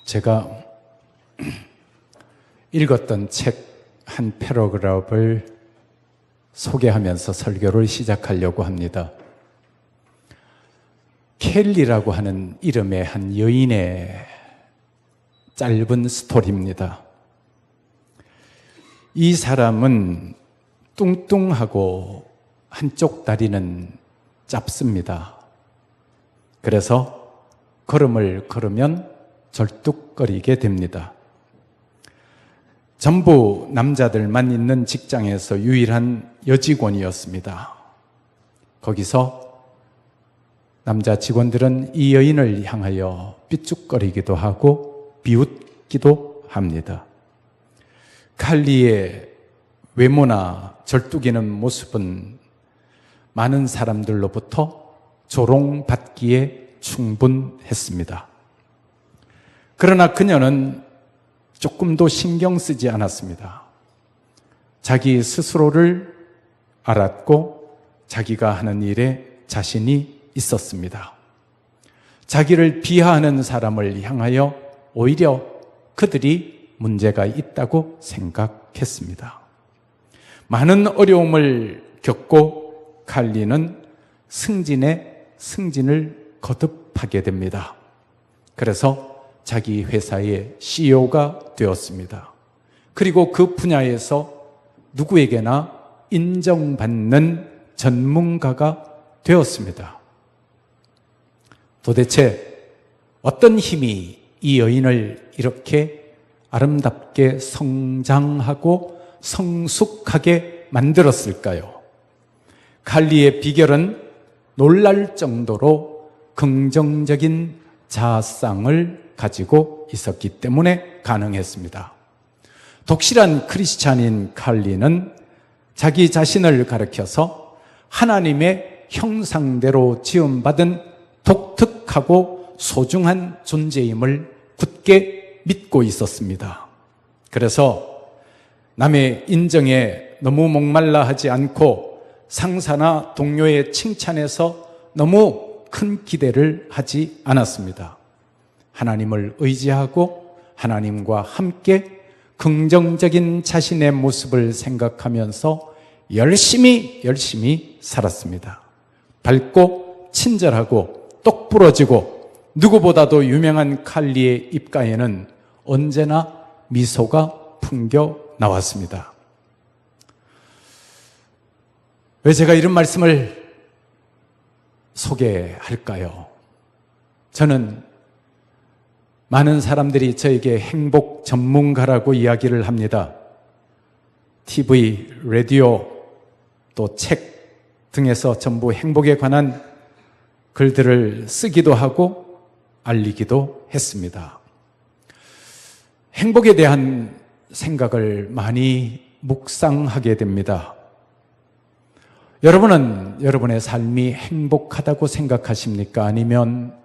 제가 읽었던 책 한 패러그래프를 소개하면서 설교를 시작하려고 합니다. 켈리라고 하는 이름의 한 여인의 짧은 스토리입니다. 이 사람은 뚱뚱하고 한쪽 다리는 짧습니다. 그래서 걸음을 걸으면 절뚝거리게 됩니다. 전부 남자들만 있는 직장에서 유일한 여직원이었습니다. 거기서 남자 직원들은 이 여인을 향하여 삐죽거리기도 하고 비웃기도 합니다. 칼리의 외모나 절뚝이는 모습은 많은 사람들로부터 조롱받기에 충분했습니다. 그러나 그녀는 조금도 신경 쓰지 않았습니다. 자기 스스로를 알았고 자기가 하는 일에 자신이 있었습니다. 자기를 비하하는 사람을 향하여 오히려 그들이 문제가 있다고 생각했습니다. 많은 어려움을 겪고 칼리는 승진에 승진을 거듭하게 됩니다. 그래서 자기 회사의 CEO가 되었습니다. 그리고 그 분야에서 누구에게나 인정받는 전문가가 되었습니다. 도대체 어떤 힘이 이 여인을 이렇게 아름답게 성장하고 성숙하게 만들었을까요? 칼리의 비결은 놀랄 정도로 긍정적인 자아상을 가지고 있었기 때문에 가능했습니다. 독실한 크리스찬인 칼리는 자기 자신을 가리켜서 하나님의 형상대로 지음받은 독특하고 소중한 존재임을 굳게 믿고 있었습니다. 그래서 남의 인정에 너무 목말라 하지 않고 상사나 동료의 칭찬에서 너무 큰 기대를 하지 않았습니다. 하나님을 의지하고 하나님과 함께 긍정적인 자신의 모습을 생각하면서 열심히 살았습니다. 밝고 친절하고 똑부러지고 누구보다도 유명한 칼리의 입가에는 언제나 미소가 풍겨 나왔습니다. 왜 제가 이런 말씀을 소개할까요? 저는 많은 사람들이 저에게 행복 전문가라고 이야기를 합니다. TV, 라디오, 또 책 등에서 전부 행복에 관한 글들을 쓰기도 하고 알리기도 했습니다. 행복에 대한 생각을 많이 묵상하게 됩니다. 여러분은 여러분의 삶이 행복하다고 생각하십니까? 아니면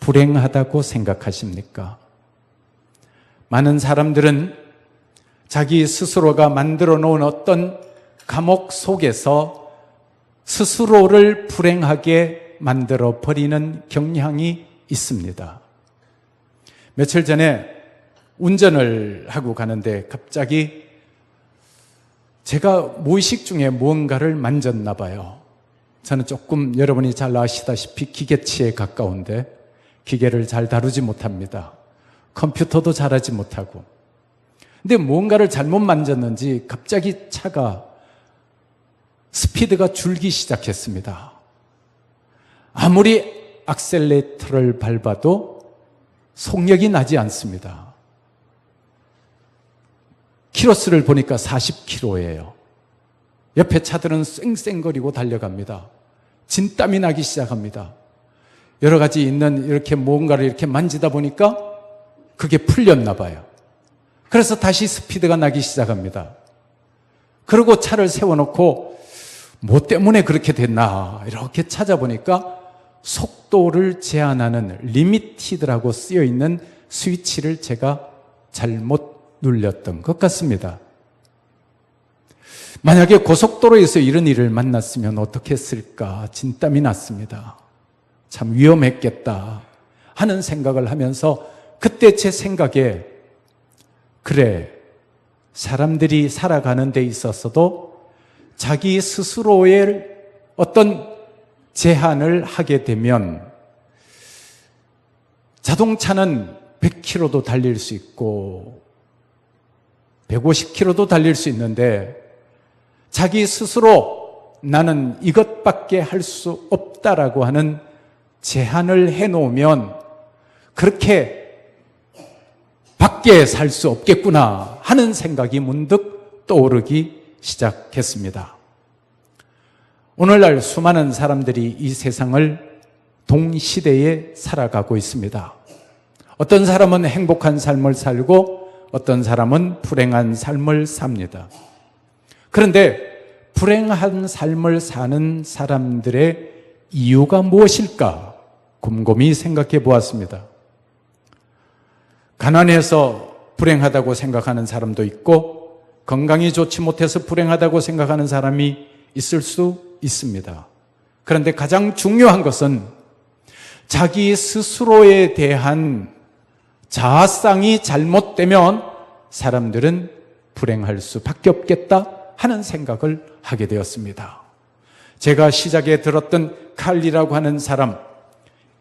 불행하다고 생각하십니까? 많은 사람들은 자기 스스로가 만들어 놓은 어떤 감옥 속에서 스스로를 불행하게 만들어 버리는 경향이 있습니다. 며칠 전에 운전을 하고 가는데 갑자기 제가 무의식 중에 무언가를 만졌나 봐요. 저는 조금 여러분이 잘 아시다시피 기계치에 가까운데 기계를 잘 다루지 못합니다. 컴퓨터도 잘하지 못하고. 근데 무언가를 잘못 만졌는지 갑자기 차가 스피드가 줄기 시작했습니다. 아무리 악셀레이터를 밟아도 속력이 나지 않습니다. 키로수를 보니까 40km예요. 옆에 차들은 쌩쌩거리고 달려갑니다. 진땀이 나기 시작합니다. 여러 가지 있는 이렇게 뭔가를 이렇게 만지다 보니까 그게 풀렸나 봐요. 그래서 다시 스피드가 나기 시작합니다. 그리고 차를 세워놓고 뭐 때문에 그렇게 됐나 이렇게 찾아보니까 속도를 제한하는 리미티드라고 쓰여있는 스위치를 제가 잘못 눌렸던 것 같습니다. 만약에 고속도로에서 이런 일을 만났으면 어떻게 했을까 진땀이 났습니다. 참 위험했겠다 하는 생각을 하면서 그때 제 생각에 그래, 사람들이 살아가는 데 있어서도 자기 스스로의 어떤 제한을 하게 되면 자동차는 100km도 달릴 수 있고 150km도 달릴 수 있는데 자기 스스로 나는 이것밖에 할 수 없다라고 하는 제한을 해놓으면 그렇게 밖에 살 수 없겠구나 하는 생각이 문득 떠오르기 시작했습니다. 오늘날 수많은 사람들이 이 세상을 동시대에 살아가고 있습니다. 어떤 사람은 행복한 삶을 살고 어떤 사람은 불행한 삶을 삽니다. 그런데 불행한 삶을 사는 사람들의 이유가 무엇일까 곰곰이 생각해 보았습니다. 가난해서 불행하다고 생각하는 사람도 있고 건강이 좋지 못해서 불행하다고 생각하는 사람이 있을 수 있습니다. 그런데 가장 중요한 것은 자기 스스로에 대한 자아상이 잘못되면 사람들은 불행할 수밖에 없겠다 하는 생각을 하게 되었습니다. 제가 시작에 들었던 칼리라고 하는 사람,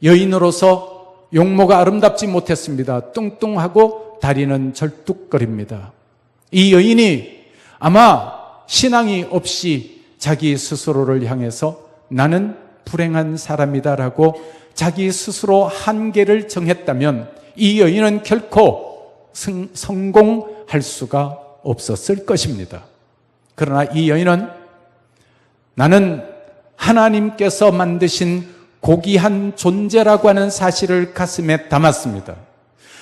여인으로서 용모가 아름답지 못했습니다. 뚱뚱하고 다리는 절뚝거립니다. 이 여인이 아마 신앙이 없이 자기 스스로를 향해서 나는 불행한 사람이다라고 자기 스스로 한계를 정했다면 이 여인은 결코 성공할 수가 없었을 것입니다. 그러나 이 여인은 나는 하나님께서 만드신 고귀한 존재라고 하는 사실을 가슴에 담았습니다.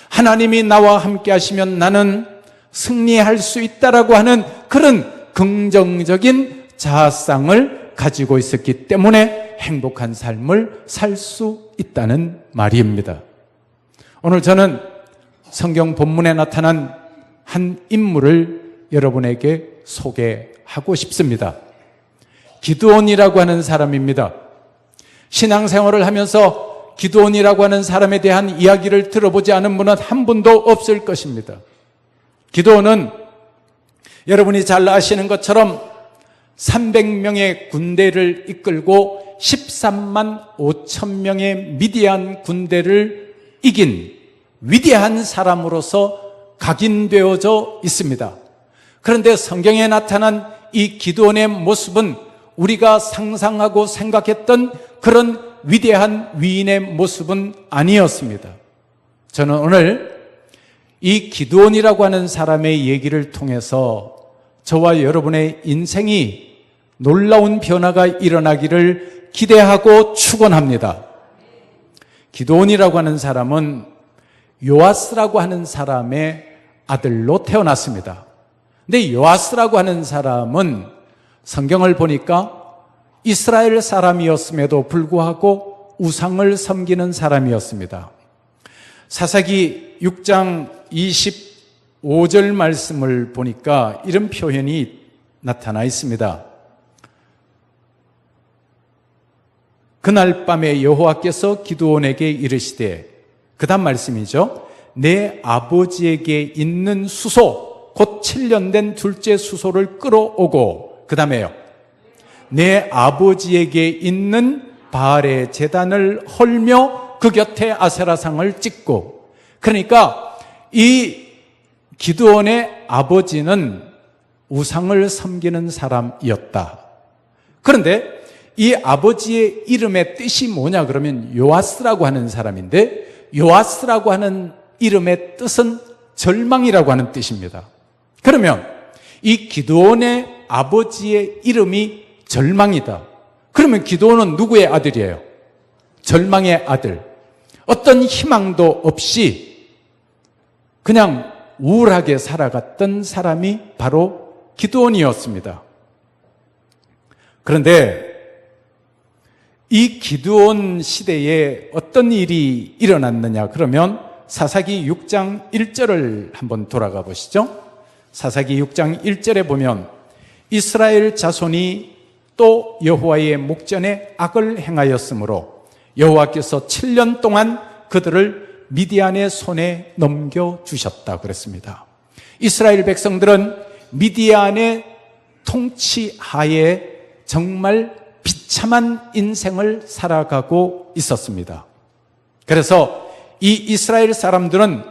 하나님이 나와 함께 하시면 나는 승리할 수 있다라고 하는 그런 긍정적인 자아상을 가지고 있었기 때문에 행복한 삶을 살 수 있다는 말입니다. 오늘 저는 성경 본문에 나타난 한 인물을 여러분에게 소개하고 싶습니다. 기드온이라고 하는 사람입니다. 신앙생활을 하면서 기드온이라고 하는 사람에 대한 이야기를 들어보지 않은 분은 한 분도 없을 것입니다. 기드온은 여러분이 잘 아시는 것처럼 300명의 군대를 이끌고 13만 5천 명의 미디안 군대를 이긴 위대한 사람으로서 각인되어져 있습니다. 그런데 성경에 나타난 이 기드온의 모습은 우리가 상상하고 생각했던 그런 위대한 위인의 모습은 아니었습니다. 저는 오늘 이 기드온이라고 하는 사람의 얘기를 통해서 저와 여러분의 인생이 놀라운 변화가 일어나기를 기대하고 축원합니다. 기드온이라고 하는 사람은 요아스라고 하는 사람의 아들로 태어났습니다. 근데 요아스라고 하는 사람은 성경을 보니까 이스라엘 사람이었음에도 불구하고 우상을 섬기는 사람이었습니다. 사사기 6장 25절 말씀을 보니까 이런 표현이 나타나 있습니다. 그날 밤에 여호와께서 기드온에게 이르시되, 그 다음 말씀이죠. 내 아버지에게 있는 수소, 곧 7년 된 둘째 수소를 끌어오고, 그 다음에요, 내 아버지에게 있는 바알의 제단을 헐며 그 곁에 아세라상을 찍고. 그러니까 이 기드온의 아버지는 우상을 섬기는 사람이었다. 그런데 이 아버지의 이름의 뜻이 뭐냐 그러면 요아스라고 하는 사람인데, 요아스라고 하는 이름의 뜻은 절망이라고 하는 뜻입니다. 그러면 이 기드온의 아버지의 이름이 절망이다. 그러면 기드온은 누구의 아들이에요? 절망의 아들. 어떤 희망도 없이 그냥 우울하게 살아갔던 사람이 바로 기드온이었습니다. 그런데 이 기드온 시대에 어떤 일이 일어났느냐 그러면 사사기 6장 1절을 한번 돌아가 보시죠. 사사기 6장 1절에 보면 이스라엘 자손이 또 여호와의 목전에 악을 행하였으므로 여호와께서 7년 동안 그들을 미디안의 손에 넘겨주셨다 그랬습니다. 이스라엘 백성들은 미디안의 통치하에 정말 비참한 인생을 살아가고 있었습니다. 그래서 이 이스라엘 사람들은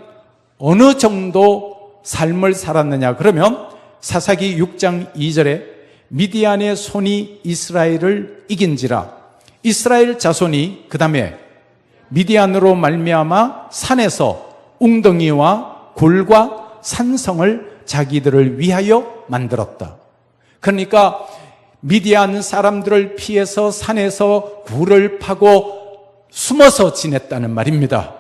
어느 정도 삶을 살았느냐 그러면 사사기 6장 2절에 미디안의 손이 이스라엘을 이긴지라 이스라엘 자손이 그 다음에 미디안으로 말미암아 산에서 웅덩이와 굴과 산성을 자기들을 위하여 만들었다. 그러니까 미디안 사람들을 피해서 산에서 굴을 파고 숨어서 지냈다는 말입니다.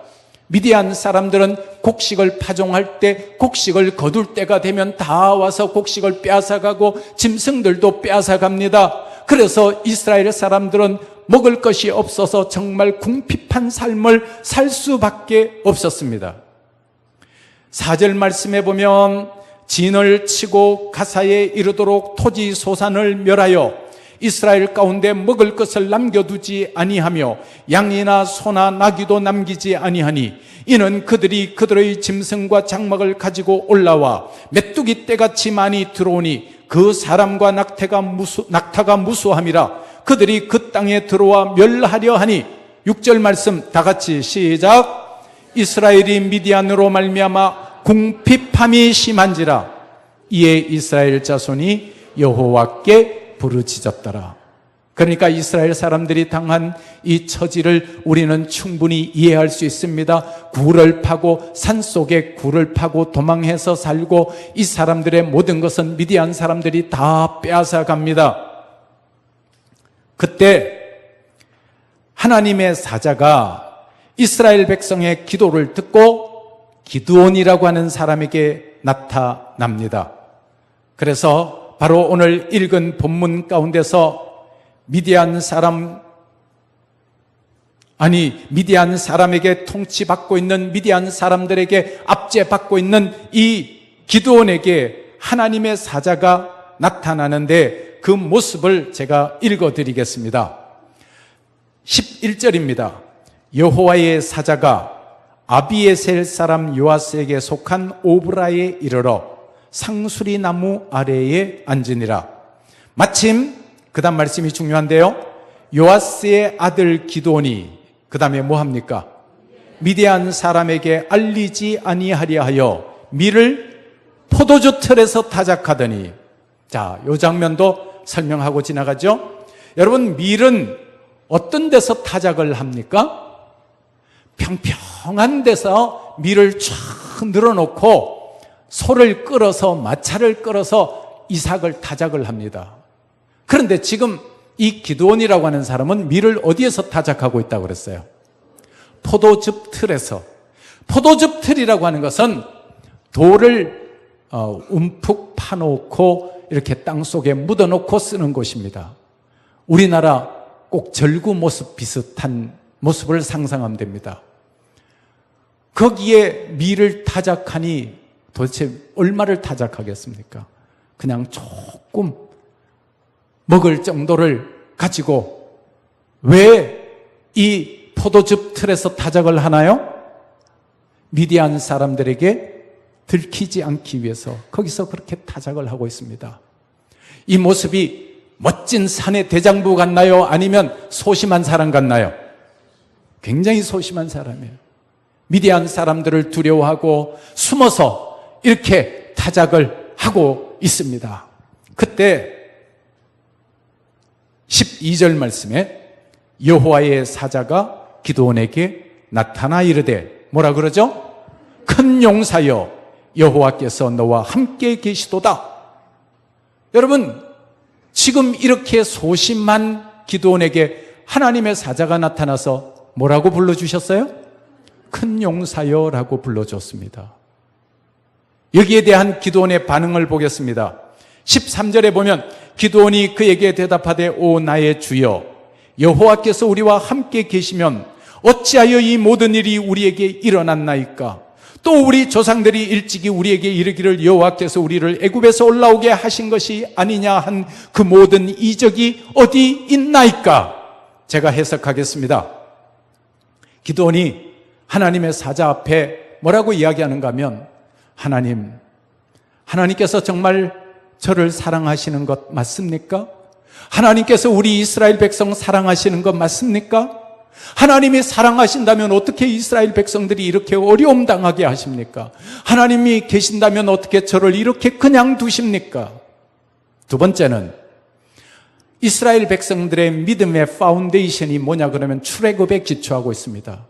미디안 사람들은 곡식을 파종할 때 곡식을 거둘 때가 되면 다 와서 곡식을 빼앗아가고 짐승들도 빼앗아갑니다. 그래서 이스라엘 사람들은 먹을 것이 없어서 정말 궁핍한 삶을 살 수밖에 없었습니다. 4절 말씀에 보면 진을 치고 가사에 이르도록 토지 소산을 멸하여 이스라엘 가운데 먹을 것을 남겨두지 아니하며 양이나 소나 나귀도 남기지 아니하니 이는 그들이 그들의 짐승과 장막을 가지고 올라와 메뚜기 떼같이 많이 들어오니 그 사람과 낙타가 무수함이라 그들이 그 땅에 들어와 멸하려 하니 6절 말씀 다 같이 시작. 이스라엘이 미디안으로 말미암아 궁핍함이 심한지라 이에 이스라엘 자손이 여호와께 부르짖었더라. 그러니까 이스라엘 사람들이 당한 이 처지를 우리는 충분히 이해할 수 있습니다. 굴을 파고 산속에 굴을 파고 도망해서 살고 이 사람들의 모든 것은 미디안 사람들이 다 빼앗아 갑니다. 그때 하나님의 사자가 이스라엘 백성의 기도를 듣고 기드온이라고 하는 사람에게 나타납니다. 그래서 바로 오늘 읽은 본문 가운데서 미디안 사람에게 통치받고 있는 미디안 사람들에게 압제받고 있는 이 기드온에게 하나님의 사자가 나타나는데 그 모습을 제가 읽어드리겠습니다. 11절입니다. 여호와의 사자가 아비에셀 사람 요아스에게 속한 오브라에 이르러 상수리 나무 아래에 앉으니라. 마침 그 다음 말씀이 중요한데요. 요아스의 아들 기드온이 그 다음에 뭐 합니까? 미디안 사람에게 알리지 아니하려 하여 밀을 포도주 틀에서 타작하더니, 자, 이 장면도 설명하고 지나가죠. 여러분, 밀은 어떤 데서 타작을 합니까? 평평한 데서 밀을 쫙 늘어놓고 소를 끌어서 마차를 끌어서 이삭을 타작을 합니다. 그런데 지금 이 기드온이라고 하는 사람은 밀을 어디에서 타작하고 있다고 그랬어요? 포도즙 틀에서. 포도즙 틀이라고 하는 것은 돌을 움푹 파놓고 이렇게 땅속에 묻어놓고 쓰는 곳입니다. 우리나라 꼭 절구 모습 비슷한 모습을 상상하면 됩니다. 거기에 밀을 타작하니 도대체 얼마를 타작하겠습니까? 그냥 조금 먹을 정도를 가지고 왜 이 포도즙 틀에서 타작을 하나요? 미디안 사람들에게 들키지 않기 위해서 거기서 그렇게 타작을 하고 있습니다. 이 모습이 멋진 산의 대장부 같나요? 아니면 소심한 사람 같나요? 굉장히 소심한 사람이에요. 미디안 사람들을 두려워하고 숨어서 이렇게 타작을 하고 있습니다. 그때 12절 말씀에 여호와의 사자가 기드온에게 나타나 이르되 뭐라 그러죠? 큰 용사여 여호와께서 너와 함께 계시도다. 여러분, 지금 이렇게 소심한 기드온에게 하나님의 사자가 나타나서 뭐라고 불러주셨어요? 큰 용사여 라고 불러줬습니다. 여기에 대한 기드온의 반응을 보겠습니다. 13절에 보면 기드온이 그에게 대답하되 오 나의 주여 여호와께서 우리와 함께 계시면 어찌하여 이 모든 일이 우리에게 일어났나이까? 또 우리 조상들이 일찍이 우리에게 이르기를 여호와께서 우리를 애굽에서 올라오게 하신 것이 아니냐 한 그 모든 이적이 어디 있나이까? 제가 해석하겠습니다. 기드온이 하나님의 사자 앞에 뭐라고 이야기하는가 하면 하나님께서 정말 저를 사랑하시는 것 맞습니까? 하나님께서 우리 이스라엘 백성 사랑하시는 것 맞습니까? 하나님이 사랑하신다면 어떻게 이스라엘 백성들이 이렇게 어려움 당하게 하십니까? 하나님이 계신다면 어떻게 저를 이렇게 그냥 두십니까? 두 번째는 이스라엘 백성들의 믿음의 파운데이션이 뭐냐 그러면 출애굽에 기초하고 있습니다.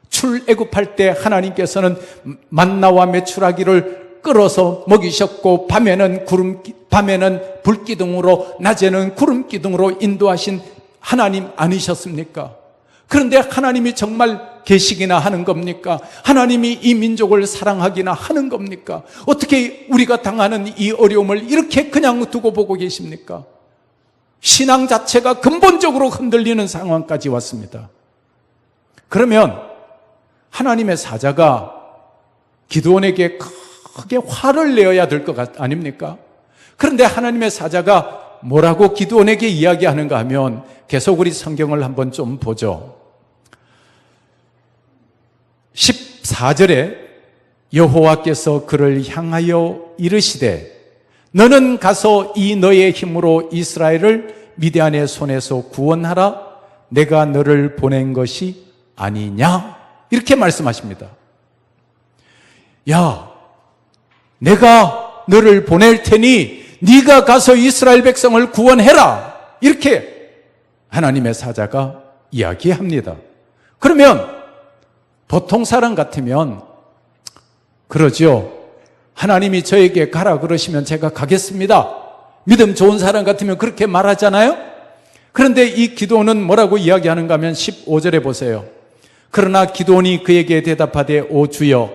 출애굽할 때 하나님께서는 만나와 메추라기를 끌어서 먹이셨고 밤에는 불기둥으로 낮에는 구름기둥으로 인도하신 하나님 아니셨습니까? 그런데 하나님이 정말 계시기나 하는 겁니까? 하나님이 이 민족을 사랑하기나 하는 겁니까? 어떻게 우리가 당하는 이 어려움을 이렇게 그냥 두고 보고 계십니까? 신앙 자체가 근본적으로 흔들리는 상황까지 왔습니다. 그러면 하나님의 사자가 기드온에게 크게 화를 내어야 될 것 아닙니까? 그런데 하나님의 사자가 뭐라고 기드온에게 이야기하는가 하면 계속 우리 성경을 한번 좀 보죠. 14절에 여호와께서 그를 향하여 이르시되 너는 가서 이 너의 힘으로 이스라엘을 미디안의 손에서 구원하라. 내가 너를 보낸 것이 아니냐? 이렇게 말씀하십니다. 야, 내가 너를 보낼 테니 네가 가서 이스라엘 백성을 구원해라. 이렇게 하나님의 사자가 이야기합니다. 그러면 보통 사람 같으면 그러죠. 하나님이 저에게 가라 그러시면 제가 가겠습니다. 믿음 좋은 사람 같으면 그렇게 말하잖아요. 그런데 이 기드온은 뭐라고 이야기하는가 하면 15절에 보세요. 그러나 기드온이 그에게 대답하되 오 주여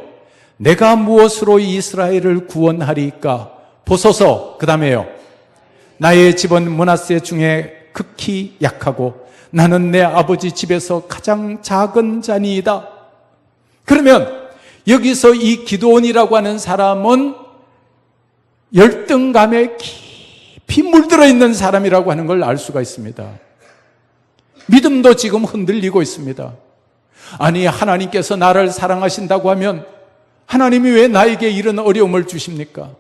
내가 무엇으로 이스라엘을 구원하리까? 보소서. 그 다음에요. 나의 집은 므낫세 중에 극히 약하고 나는 내 아버지 집에서 가장 작은 자니이다. 그러면 여기서 이 기드온이라고 하는 사람은 열등감에 깊이 물들어 있는 사람이라고 하는 걸 알 수가 있습니다. 믿음도 지금 흔들리고 있습니다. 아니, 하나님께서 나를 사랑하신다고 하면 하나님이 왜 나에게 이런 어려움을 주십니까?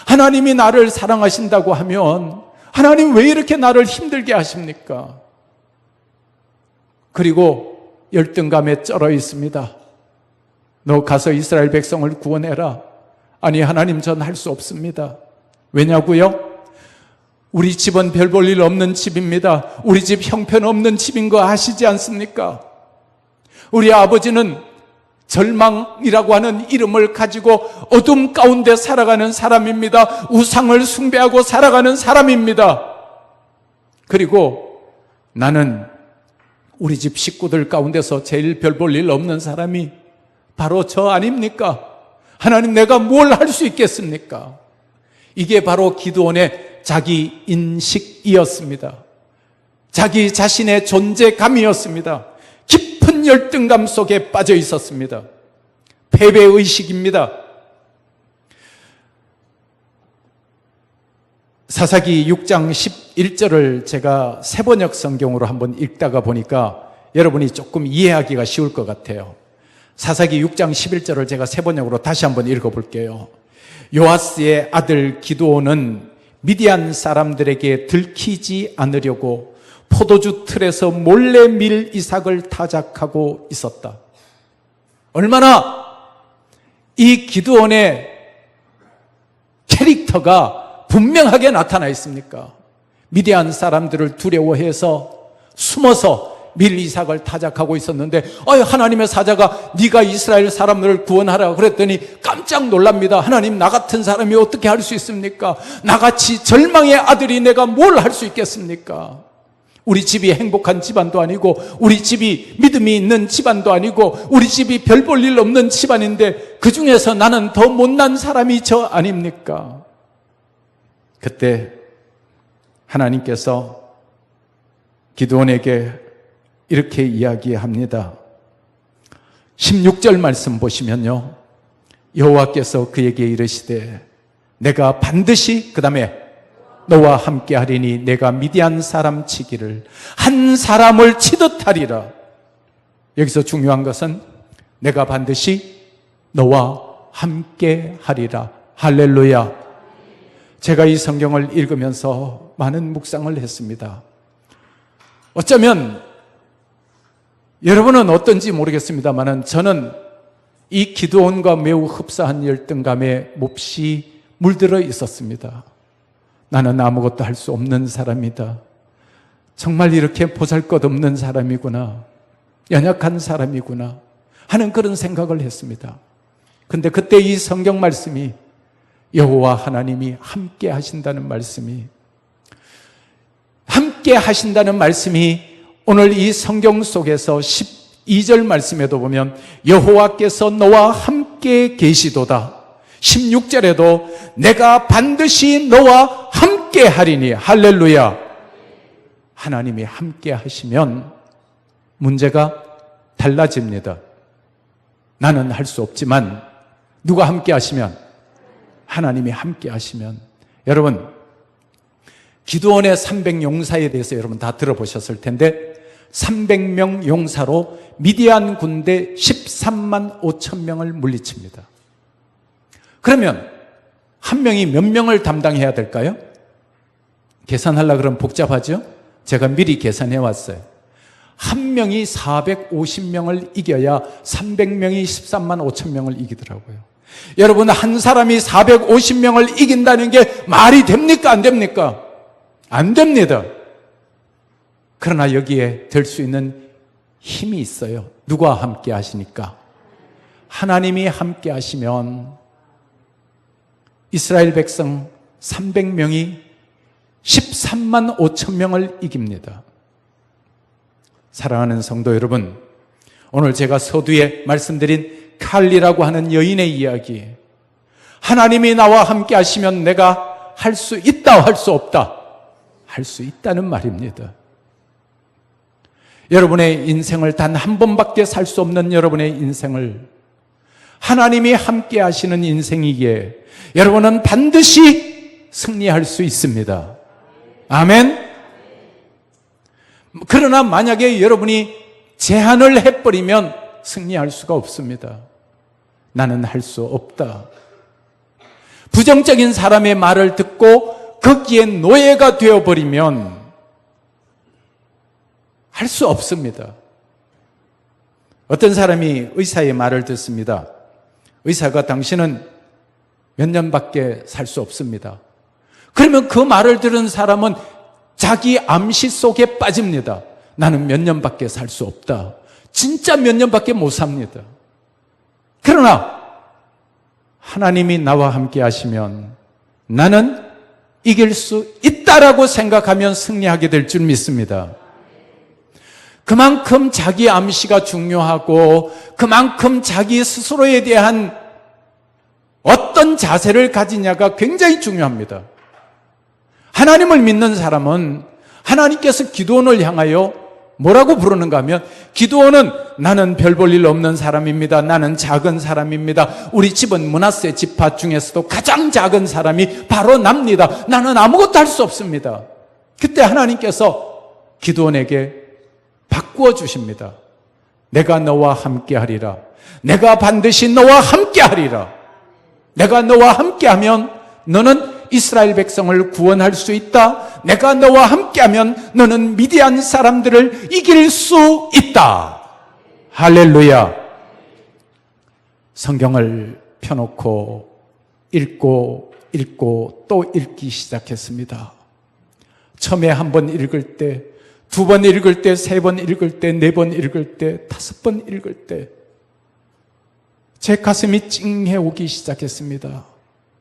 하나님이 나를 사랑하신다고 하면 하나님 왜 이렇게 나를 힘들게 하십니까? 그리고 열등감에 쩔어 있습니다. 너 가서 이스라엘 백성을 구원해라. 아니, 하나님 전 할 수 없습니다. 왜냐고요? 우리 집은 별 볼 일 없는 집입니다. 우리 집 형편없는 집인 거 아시지 않습니까? 우리 아버지는 절망이라고 하는 이름을 가지고 어둠 가운데 살아가는 사람입니다. 우상을 숭배하고 살아가는 사람입니다. 그리고 나는 우리 집 식구들 가운데서 제일 별 볼 일 없는 사람이 바로 저 아닙니까? 하나님, 내가 뭘 할 수 있겠습니까? 이게 바로 기드온의 자기 인식이었습니다. 자기 자신의 존재감이었습니다. 깊은 열등감 속에 빠져 있었습니다. 패배의식입니다. 사사기 6장 11절을 제가 세번역 성경으로 한번 읽다가 보니까 여러분이 조금 이해하기가 쉬울 것 같아요. 사사기 6장 11절을 제가 세번역으로 다시 한번 읽어볼게요. 요아스의 아들 기드온은 미디안 사람들에게 들키지 않으려고 포도주 틀에서 몰래 밀 이삭을 타작하고 있었다. 얼마나 이 기드온의 캐릭터가 분명하게 나타나 있습니까? 미디안 사람들을 두려워해서 숨어서 밀 이삭을 타작하고 있었는데 하나님의 사자가 네가 이스라엘 사람들을 구원하라 그랬더니 깜짝 놀랍니다. 하나님, 나 같은 사람이 어떻게 할 수 있습니까? 나같이 절망의 아들이 내가 뭘 할 수 있겠습니까? 우리 집이 행복한 집안도 아니고 우리 집이 믿음이 있는 집안도 아니고 우리 집이 별 볼 일 없는 집안인데 그 중에서 나는 더 못난 사람이 저 아닙니까? 그때 하나님께서 기드온에게 이렇게 이야기합니다. 16절 말씀 보시면요, 여호와께서 그에게 이르시되 내가 반드시 그 다음에 너와 함께 하리니 내가 미디안 사람 치기를 한 사람을 치듯 하리라. 여기서 중요한 것은 내가 반드시 너와 함께 하리라. 할렐루야. 제가 이 성경을 읽으면서 많은 묵상을 했습니다. 어쩌면 여러분은 어떤지 모르겠습니다만 저는 이 기드온과 매우 흡사한 열등감에 몹시 물들어 있었습니다. 나는 아무것도 할 수 없는 사람이다. 정말 이렇게 보잘것없는 사람이구나. 연약한 사람이구나 하는 그런 생각을 했습니다. 근데 그때 이 성경 말씀이, 여호와 하나님이 함께 하신다는 말씀이, 함께 하신다는 말씀이 오늘 이 성경 속에서 12절 말씀에도 보면 여호와께서 너와 함께 계시도다. 16절에도 내가 반드시 너와 함께 하리니. 할렐루야. 하나님이 함께 하시면 문제가 달라집니다. 나는 할 수 없지만 누가 함께 하시면? 하나님이 함께 하시면. 여러분, 기드온의 300용사에 대해서 여러분 다 들어보셨을 텐데 300명 용사로 미디안 군대 13만 5천 명을 물리칩니다. 그러면 한 명이 몇 명을 담당해야 될까요? 계산하려고 그러면 복잡하죠? 제가 미리 계산해 왔어요. 한 명이 450명을 이겨야 300명이 13만 5천 명을 이기더라고요. 여러분, 한 사람이 450명을 이긴다는 게 말이 됩니까? 안 됩니까? 안 됩니다. 그러나 여기에 될 수 있는 힘이 있어요. 누가 함께 하시니까? 하나님이 함께 하시면 이스라엘 백성 300명이 13만 5천 명을 이깁니다. 사랑하는 성도 여러분, 오늘 제가 서두에 말씀드린 칼리라고 하는 여인의 이야기, 하나님이 나와 함께 하시면 내가 할 수 있다, 할 수 없다? 할 수 있다는 말입니다. 여러분의 인생을 단 한 번밖에 살 수 없는 여러분의 인생을 하나님이 함께 하시는 인생이기에 여러분은 반드시 승리할 수 있습니다. 아멘. 그러나 만약에 여러분이 제한을 해버리면 승리할 수가 없습니다. 나는 할 수 없다. 부정적인 사람의 말을 듣고 거기에 노예가 되어버리면 할 수 없습니다. 어떤 사람이 의사의 말을 듣습니다. 의사가 당신은 몇 년밖에 살 수 없습니다. 그러면 그 말을 들은 사람은 자기 암시 속에 빠집니다. 나는 몇 년밖에 살 수 없다. 진짜 몇 년밖에 못 삽니다. 그러나 하나님이 나와 함께 하시면 나는 이길 수 있다라고 생각하면 승리하게 될 줄 믿습니다. 그만큼 자기 암시가 중요하고 그만큼 자기 스스로에 대한 어떤 자세를 가지냐가 굉장히 중요합니다. 하나님을 믿는 사람은 하나님께서 기드온을 향하여 뭐라고 부르는가 하면, 기드온은 나는 별 볼 일 없는 사람입니다. 나는 작은 사람입니다. 우리 집은 므낫세 지파 중에서도 가장 작은 사람이 바로 납니다. 나는 아무것도 할 수 없습니다. 그때 하나님께서 기드온에게 바꾸어 주십니다. 내가 너와 함께 하리라. 내가 반드시 너와 함께 하리라. 내가 너와 함께 하면 너는 이스라엘 백성을 구원할 수 있다. 내가 너와 함께하면 너는 미디안 사람들을 이길 수 있다. 할렐루야. 성경을 펴놓고 읽고 또 읽기 시작했습니다. 처음에 한 번 읽을 때, 두 번 읽을 때, 세 번 읽을 때, 네 번 읽을 때, 다섯 번 읽을 때 제 가슴이 찡해 오기 시작했습니다.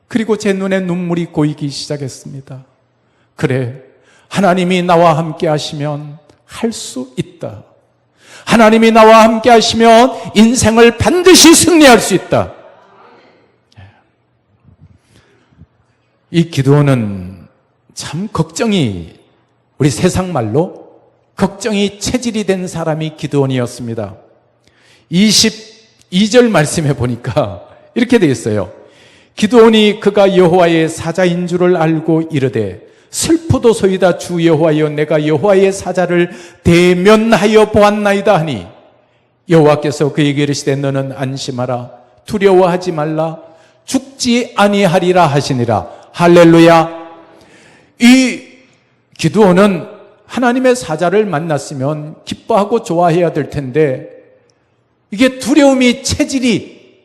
그리고 제 눈에 눈물이 고이기 시작했습니다. 그래, 하나님이 나와 함께 하시면 할 수 있다. 하나님이 나와 함께 하시면 인생을 반드시 승리할 수 있다. 이 기드온은 참 걱정이, 우리 세상 말로 걱정이 체질이 된 사람이 기드온이었습니다. 22절 말씀해 보니까 이렇게 되어 있어요. 기드온이 그가 여호와의 사자인 줄을 알고 이르되 슬프도소이다. 주 여호와여, 내가 여호와의 사자를 대면하여 보았나이다 하니, 여호와께서 그에게 이르시되 너는 안심하라. 두려워하지 말라. 죽지 아니하리라 하시니라. 할렐루야. 이 기드온은 하나님의 사자를 만났으면 기뻐하고 좋아해야 될 텐데 이게 두려움이 체질이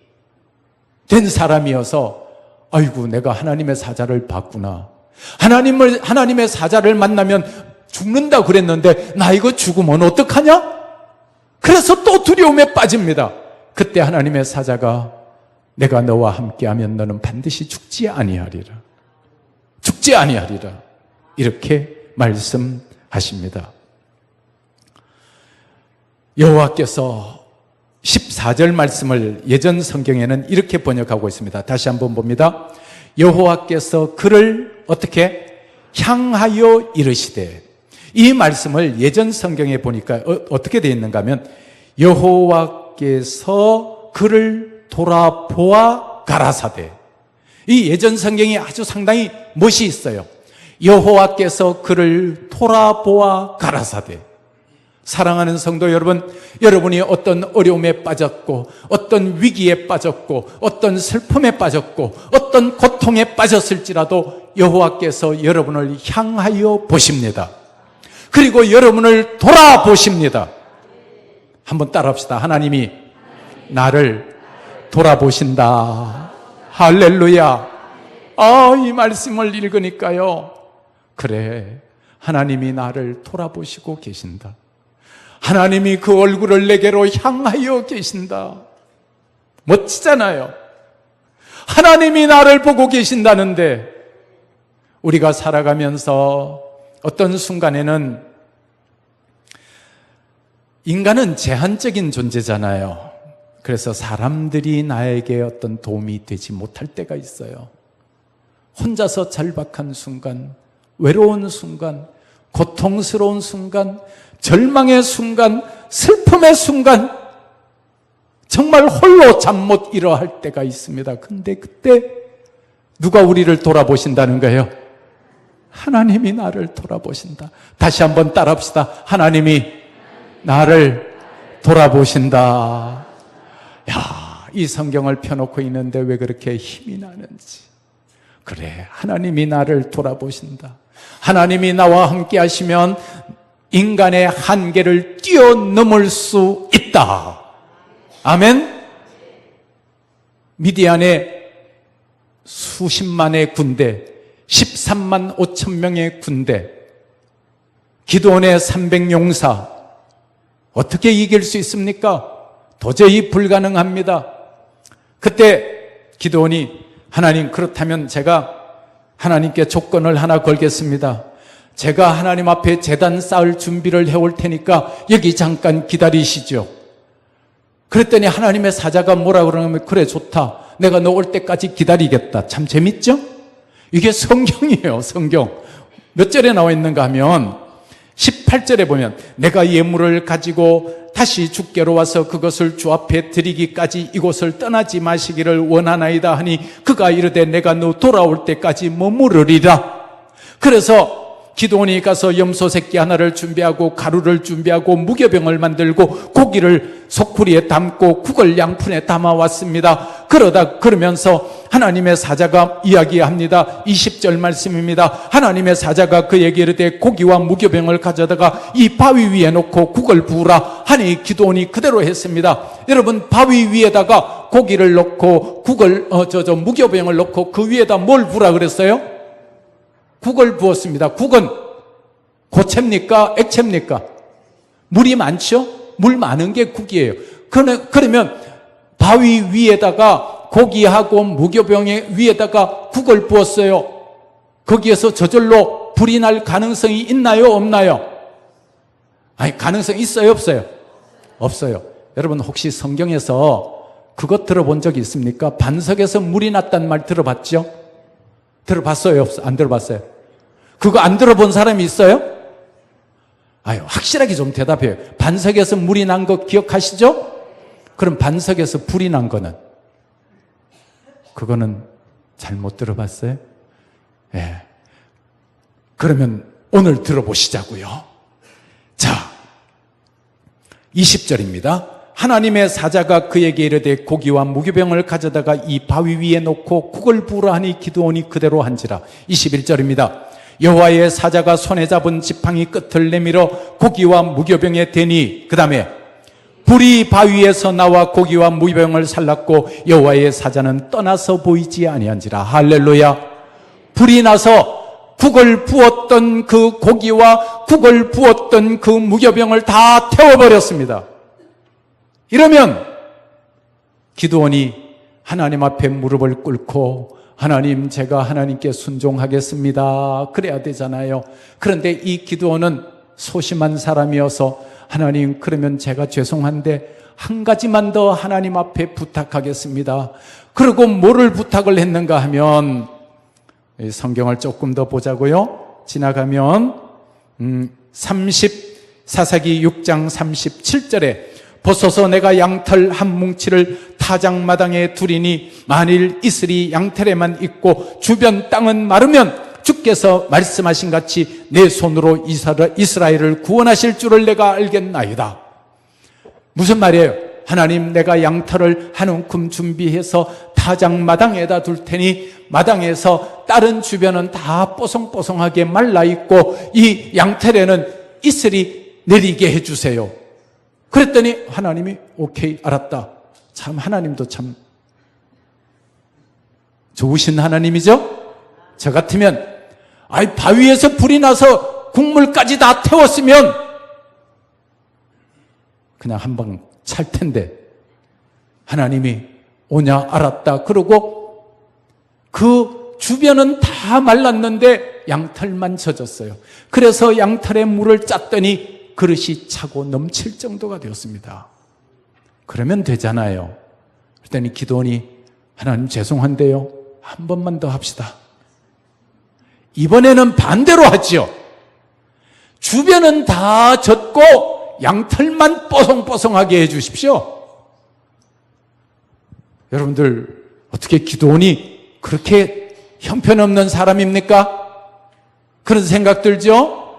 된 사람이어서 아이고 내가 하나님의 사자를 봤구나. 하나님의 사자를 만나면 죽는다 그랬는데 나 이거 죽으면 어떡하냐? 그래서 또 두려움에 빠집니다. 그때 하나님의 사자가 내가 너와 함께하면 너는 반드시 죽지 아니하리라. 죽지 아니하리라. 이렇게 말씀하십니다. 여호와께서 14절 말씀을 예전 성경에는 이렇게 번역하고 있습니다. 다시 한번 봅니다. 여호와께서 그를 어떻게 향하여 이르시되, 이 말씀을 예전 성경에 보니까 어떻게 되어 있는가 하면 여호와께서 그를 돌아보아 가라사대. 이 예전 성경이 아주 상당히 멋이 있어요. 여호와께서 그를 돌아보아 가라사대. 사랑하는 성도 여러분, 여러분이 어떤 어려움에 빠졌고 어떤 위기에 빠졌고 어떤 슬픔에 빠졌고 어떤 고통에 빠졌을지라도 여호와께서 여러분을 향하여 보십니다. 그리고 여러분을 돌아보십니다. 한번 따라합시다. 하나님이 나를 돌아보신다. 할렐루야. 이 말씀을 읽으니까요. 그래, 하나님이 나를 돌아보시고 계신다. 하나님이 그 얼굴을 내게로 향하여 계신다. 멋지잖아요. 하나님이 나를 보고 계신다는데 우리가 살아가면서 어떤 순간에는 인간은 제한적인 존재잖아요. 그래서 사람들이 나에게 어떤 도움이 되지 못할 때가 있어요. 혼자서 절박한 순간, 외로운 순간, 고통스러운 순간, 절망의 순간, 슬픔의 순간, 정말 홀로 잠 못 일어 할 때가 있습니다. 근데 그때 누가 우리를 돌아보신다는 거예요? 하나님이 나를 돌아보신다. 다시 한번 따라합시다. 하나님이 나를 돌아보신다. 야, 이 성경을 펴놓고 있는데 왜 그렇게 힘이 나는지. 그래, 하나님이 나를 돌아보신다. 하나님이 나와 함께 하시면 인간의 한계를 뛰어넘을 수 있다. 아멘. 미디안의 수십만의 군대, 13만 5천 명의 군대, 기드온의 300용사, 어떻게 이길 수 있습니까? 도저히 불가능합니다. 그때 기드온이 하나님, 그렇다면 제가 하나님께 조건을 하나 걸겠습니다. 제가 하나님 앞에 제단 쌓을 준비를 해올 테니까 여기 잠깐 기다리시죠. 그랬더니 하나님의 사자가 뭐라 그러냐면 그래, 좋다. 내가 너 올 때까지 기다리겠다. 참 재밌죠? 이게 성경이에요. 성경. 몇 절에 나와 있는가 하면 18절에 보면 내가 예물을 가지고 다시 주께로 와서 그것을 주 앞에 드리기까지 이곳을 떠나지 마시기를 원하나이다 하니 그가 이르되 내가 너 돌아올 때까지 머무르리라. 그래서 기드온이 가서 염소 새끼 하나를 준비하고 가루를 준비하고 무교병을 만들고 고기를 소쿠리에 담고 국을 양푼에 담아왔습니다. 그러면서 하나님의 사자가 이야기합니다. 20절 말씀입니다. 하나님의 사자가 그에게 이르되 고기와 무교병을 가져다가 이 바위 위에 놓고 국을 부으라 하니 기드온이 그대로 했습니다. 여러분, 바위 위에다가 고기를 넣고 국을 무교병을 넣고 그 위에다 뭘 부으라 그랬어요? 국을 부었습니다. 국은 고체입니까? 액체입니까? 물이 많죠? 물 많은 게 국이에요. 그러면 바위 위에다가 고기하고 무교병의 위에다가 국을 부었어요. 거기에서 저절로 불이 날 가능성이 있나요? 없나요? 아니, 가능성 있어요? 없어요? 없어요. 여러분, 혹시 성경에서 그것 들어본 적이 있습니까? 반석에서 물이 났단 말 들어봤죠? 들어봤어요? 안 들어봤어요? 그거 안 들어본 사람이 있어요? 확실하게 좀 대답해요. 반석에서 물이 난 거 기억하시죠? 그럼 반석에서 불이 난 거는? 그거는 잘못 들어봤어요? 예. 그러면 오늘 들어보시자고요. 자, 20절입니다. 하나님의 사자가 그에게 이르되 고기와 무교병을 가져다가 이 바위 위에 놓고 국을 부으라 하니 기드온이 그대로 한지라. 21절입니다. 여호와의 사자가 손에 잡은 지팡이 끝을 내밀어 고기와 무교병에 대니 그 다음에 불이 바위에서 나와 고기와 무교병을 살랐고 여호와의 사자는 떠나서 보이지 아니한지라. 할렐루야. 불이 나서 국을 부었던 그 고기와 국을 부었던 그 무교병을 다 태워버렸습니다. 이러면 기드온이 하나님 앞에 무릎을 꿇고 하나님, 제가 하나님께 순종하겠습니다. 그래야 되잖아요. 그런데 이 기드온은 소심한 사람이어서 하나님, 그러면 제가 죄송한데 한 가지만 더 하나님 앞에 부탁하겠습니다. 그리고 뭐를 부탁을 했는가 하면 성경을 조금 더 보자고요. 지나가면 사사기 6장 37절에 보소서 내가 양털 한 뭉치를 타작마당에 두리니 만일 이슬이 양털에만 있고 주변 땅은 마르면 주께서 말씀하신 같이 내 손으로 이스라엘을 구원하실 줄을 내가 알겠나이다. 무슨 말이에요? 하나님, 내가 양털을 한 움큼 준비해서 타작마당에다 둘 테니 마당에서 다른 주변은 다 뽀송뽀송하게 말라있고 이 양털에는 이슬이 내리게 해주세요. 그랬더니 하나님이 오케이, 알았다. 참 하나님도 참 좋으신 하나님이죠? 저 같으면 바위에서 불이 나서 국물까지 다 태웠으면 그냥 한 방 찰 텐데 하나님이 오냐, 알았다. 그러고 그 주변은 다 말랐는데 양털만 젖었어요. 그래서 양털에 물을 짰더니 그릇이 차고 넘칠 정도가 되었습니다. 그러면 되잖아요. 그랬더니 기드온이 하나님 죄송한데요, 한 번만 더 합시다. 이번에는 반대로 하지요. 주변은 다 젖고 양털만 뽀송뽀송하게 해주십시오. 여러분들 어떻게 기드온이 그렇게 형편없는 사람입니까? 그런 생각 들죠?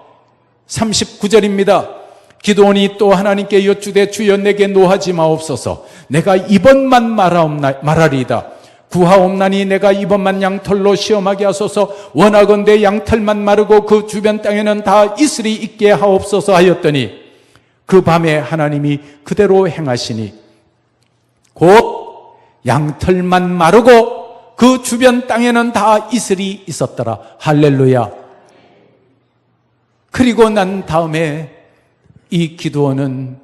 39절입니다. 기드온이 또 하나님께 여쭈되 주여 내게 노하지 마옵소서. 내가 이번만 말하리이다. 구하옵나니 내가 이번만 양털로 시험하게 하소서. 원하건대 양털만 마르고 그 주변 땅에는 다 이슬이 있게 하옵소서 하였더니 그 밤에 하나님이 그대로 행하시니 곧 양털만 마르고 그 주변 땅에는 다 이슬이 있었더라. 할렐루야. 그리고 난 다음에 이 기드온은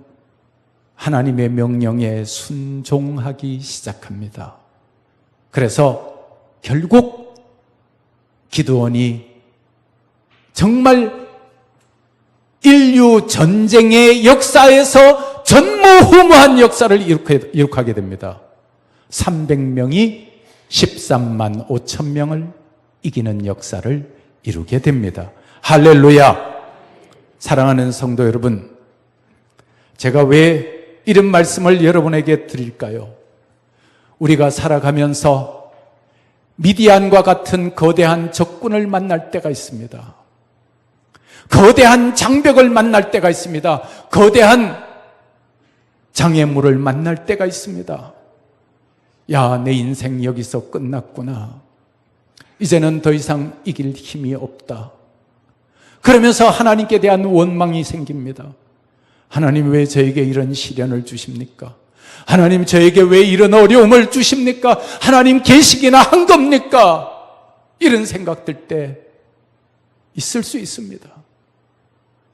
하나님의 명령에 순종하기 시작합니다. 그래서 결국 기드온이 정말 인류 전쟁의 역사에서 전무후무한 역사를 이룩하게 됩니다. 300명이 13만 5천 명을 이기는 역사를 이루게 됩니다. 할렐루야. 사랑하는 성도 여러분, 제가 왜 이런 말씀을 여러분에게 드릴까요? 우리가 살아가면서 미디안과 같은 거대한 적군을 만날 때가 있습니다. 거대한 장벽을 만날 때가 있습니다. 거대한 장애물을 만날 때가 있습니다. 야, 내 인생 여기서 끝났구나. 이제는 더 이상 이길 힘이 없다. 그러면서 하나님께 대한 원망이 생깁니다. 하나님, 왜 저에게 이런 시련을 주십니까? 하나님, 저에게 왜 이런 어려움을 주십니까? 하나님, 계시기나 한 겁니까? 이런 생각 들 때 있을 수 있습니다.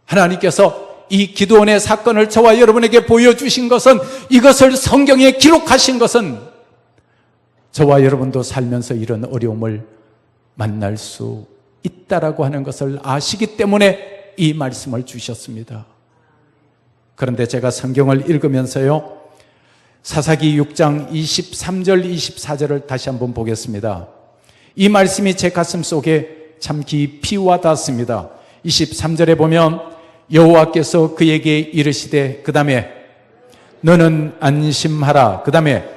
하나님께서 이 기드온의 사건을 저와 여러분에게 보여주신 것은, 이것을 성경에 기록하신 것은 저와 여러분도 살면서 이런 어려움을 만날 수 있다라고 하는 것을 아시기 때문에 이 말씀을 주셨습니다. 그런데 제가 성경을 읽으면서요, 사사기 6장 23절 24절을 다시 한번 보겠습니다. 이 말씀이 제 가슴 속에 참 깊이 와닿습니다. 23절에 보면 여호와께서 그에게 이르시되, 그 다음에 너는 안심하라, 그 다음에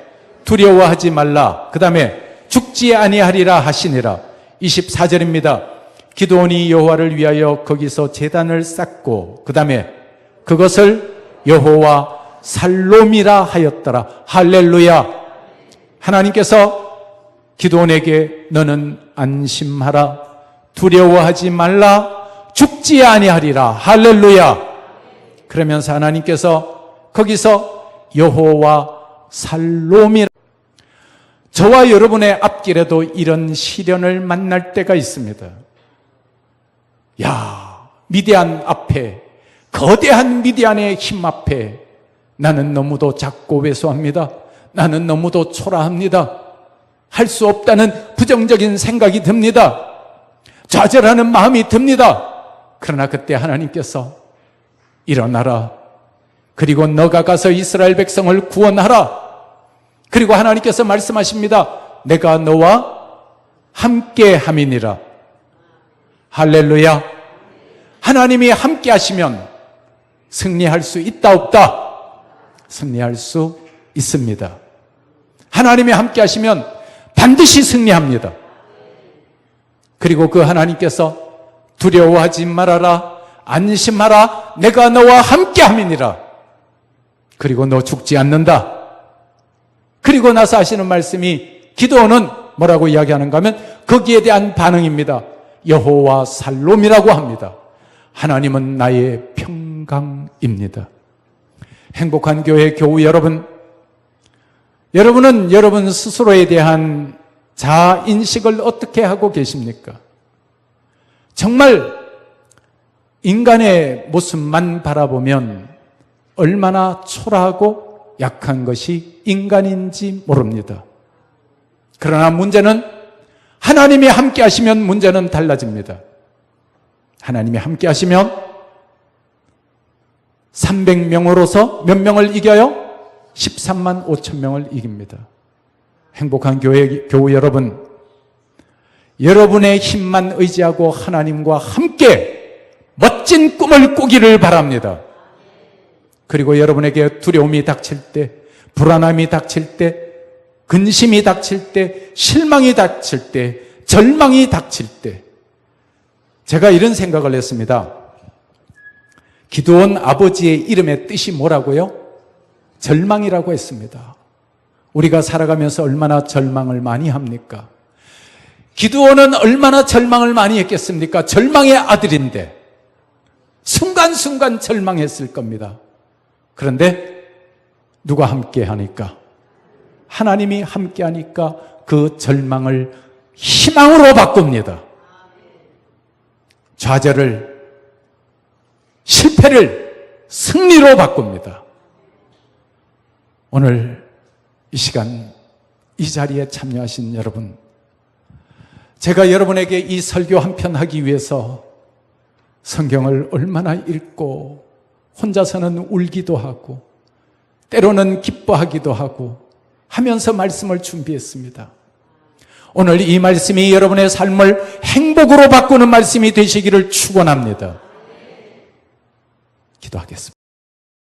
두려워하지 말라, 그 다음에 죽지 아니하리라 하시니라. 24절입니다. 기드온이 여호와를 위하여 거기서 제단을 쌓고 그 다음에 그것을 여호와 살롬이라 하였더라. 할렐루야. 하나님께서 기드온에게 너는 안심하라, 두려워하지 말라, 죽지 아니하리라. 할렐루야. 그러면서 하나님께서 거기서 여호와 살롬이라. 저와 여러분의 앞길에도 이런 시련을 만날 때가 있습니다. 야, 미디안 앞에, 거대한 미디안의 힘 앞에 나는 너무도 작고 왜소합니다. 나는 너무도 초라합니다. 할 수 없다는 부정적인 생각이 듭니다. 좌절하는 마음이 듭니다. 그러나 그때 하나님께서 일어나라. 그리고 너가 가서 이스라엘 백성을 구원하라. 그리고 하나님께서 말씀하십니다. 내가 너와 함께 함이니라. 할렐루야. 하나님이 함께 하시면 승리할 수 있다 없다? 승리할 수 있습니다. 하나님이 함께 하시면 반드시 승리합니다. 그리고 그 하나님께서 두려워하지 말아라, 안심하라, 내가 너와 함께 함이니라. 그리고 너 죽지 않는다. 그리고 나서 하시는 말씀이, 기도는 뭐라고 이야기하는가 하면 거기에 대한 반응입니다. 여호와 살롬이라고 합니다. 하나님은 나의 평강입니다. 행복한 교회 교우 여러분, 여러분은 여러분 스스로에 대한 자아인식을 어떻게 하고 계십니까? 정말 인간의 모습만 바라보면 얼마나 초라하고 약한 것이 인간인지 모릅니다. 그러나 문제는 하나님이 함께 하시면 문제는 달라집니다. 하나님이 함께 하시면 300명으로서 몇 명을 이겨요? 13만 5천 명을 이깁니다. 행복한 교우 여러분, 여러분의 힘만 의지하고 하나님과 함께 멋진 꿈을 꾸기를 바랍니다. 그리고 여러분에게 두려움이 닥칠 때, 불안함이 닥칠 때, 근심이 닥칠 때, 실망이 닥칠 때, 절망이 닥칠 때, 제가 이런 생각을 했습니다. 기드온 아버지의 이름의 뜻이 뭐라고요? 절망이라고 했습니다. 우리가 살아가면서 얼마나 절망을 많이 합니까? 기드온은 얼마나 절망을 많이 했겠습니까? 절망의 아들인데 순간순간 절망했을 겁니다. 그런데 누가 함께 하니까? 하나님이 함께 하니까 그 절망을 희망으로 바꿉니다. 좌절을, 실패를 승리로 바꿉니다. 오늘 이 시간 이 자리에 참여하신 여러분, 제가 여러분에게 이 설교 한 편 하기 위해서 성경을 얼마나 읽고 혼자서는 울기도 하고 때로는 기뻐하기도 하고 하면서 말씀을 준비했습니다. 오늘 이 말씀이 여러분의 삶을 행복으로 바꾸는 말씀이 되시기를 축원합니다. 기도하겠습니다.